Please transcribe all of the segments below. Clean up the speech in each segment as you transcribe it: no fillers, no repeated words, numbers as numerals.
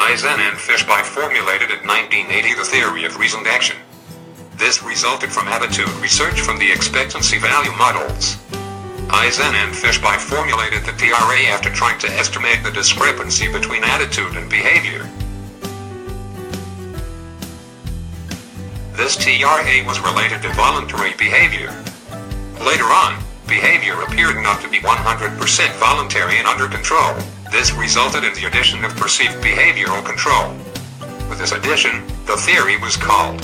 Eisen and Fishbein formulated in 1980 the theory of reasoned action. This resulted from attitude research from the expectancy value models. Eisen and Fishbein formulated the TRA after trying to estimate the discrepancy between attitude and behavior. This TRA was related to voluntary behavior. Later on, behavior appeared not to be 100% voluntary and under control. This resulted in the addition of perceived behavioral control. With this addition, the theory was called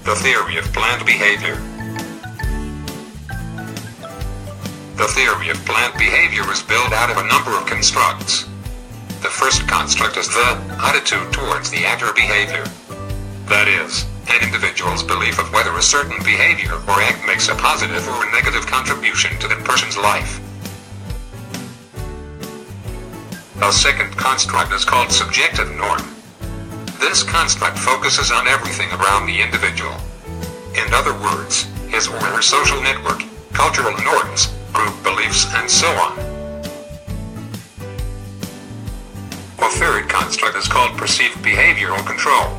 the theory of planned behavior. The theory of planned behavior is built out of a number of constructs. The first construct is the attitude towards the act or behavior. That is, an individual's belief of whether a certain behavior or act makes a positive or a negative contribution to that person's life. A second construct is called subjective norm. This construct focuses on everything around the individual. In other words, his or her social network, cultural norms, group beliefs, and so on. A third construct is called perceived behavioral control.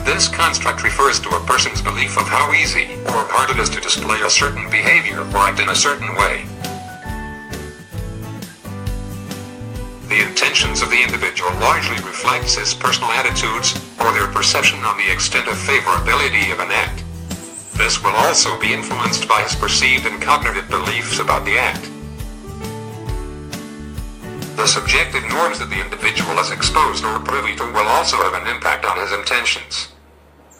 This construct refers to a person's belief of how easy or hard it is to display a certain behavior or act in a certain way. The intentions of the individual largely reflects his personal attitudes or their perception on the extent of favorability of an act. This will also be influenced by his perceived and cognitive beliefs about the act. The subjective norms that the individual is exposed or privy to will also have an impact on his intentions.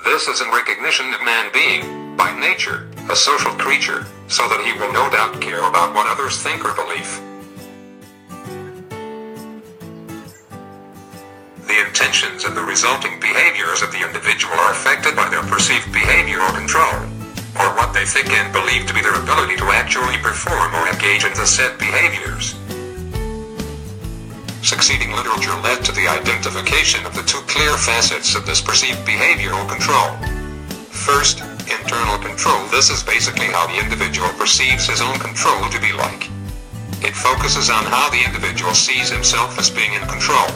This is in recognition of man being, by nature, a social creature, so that he will no doubt care about what others think or believe. The intentions and the resulting behaviors of the individual are affected by their perceived behavioral control, or what they think and believe to be their ability to actually perform or engage in the said behaviors. Succeeding literature led to the identification of the two clear facets of this perceived behavioral control. First, internal control. This is basically how the individual perceives his own control to be like. It focuses on how the individual sees himself as being in control.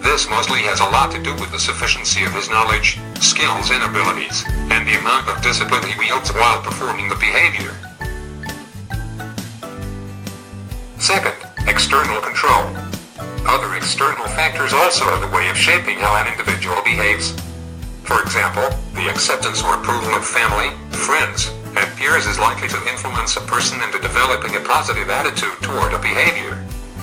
This mostly has a lot to do with the sufficiency of his knowledge, skills, and abilities, and the amount of discipline he wields while performing the behavior. Second, external control. Other external factors also have a way of shaping how an individual behaves. For example, the acceptance or approval of family, friends, and peers is likely to influence a person into developing a positive attitude toward a behavior.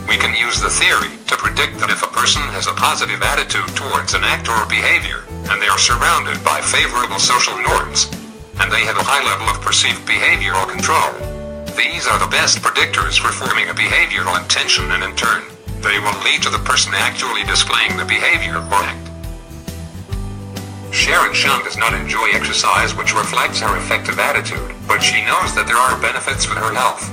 We can use the theory to predict that if a person has a positive attitude towards an act or behavior, and they are surrounded by favorable social norms, and they have a high level of perceived behavioral control, these are the best predictors for forming a behavioral intention, and in turn, they will lead to the person actually displaying the behavior or act. Sharon Shum does not enjoy exercise, which reflects her effective attitude, but she knows that there are benefits for her health.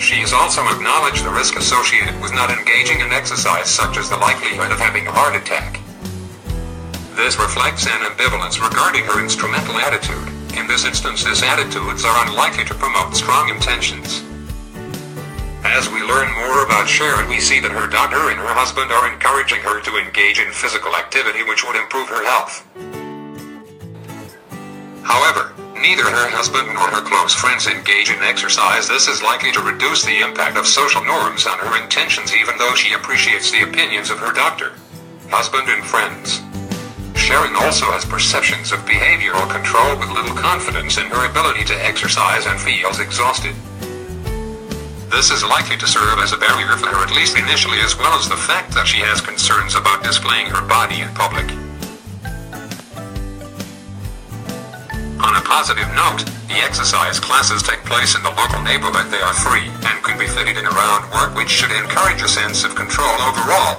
She has also acknowledged the risk associated with not engaging in exercise, such as the likelihood of having a heart attack. This reflects an ambivalence regarding her instrumental attitude. In this instance, his attitudes are unlikely to promote strong intentions. As we learn more about Sharon, we see that her daughter and her husband are encouraging her to engage in physical activity which would improve her health. However, neither her husband nor her close friends engage in exercise. This is likely to reduce the impact of social norms on her intentions, even though she appreciates the opinions of her doctor, husband, and friends. Sharon also has perceptions of behavioral control with little confidence in her ability to exercise and feels exhausted. This is likely to serve as a barrier for her, at least initially, as well as the fact that she has concerns about displaying her body in public. On a positive note, the exercise classes take place in the local neighborhood. They are free and can be fitted in around work, which should encourage a sense of control overall.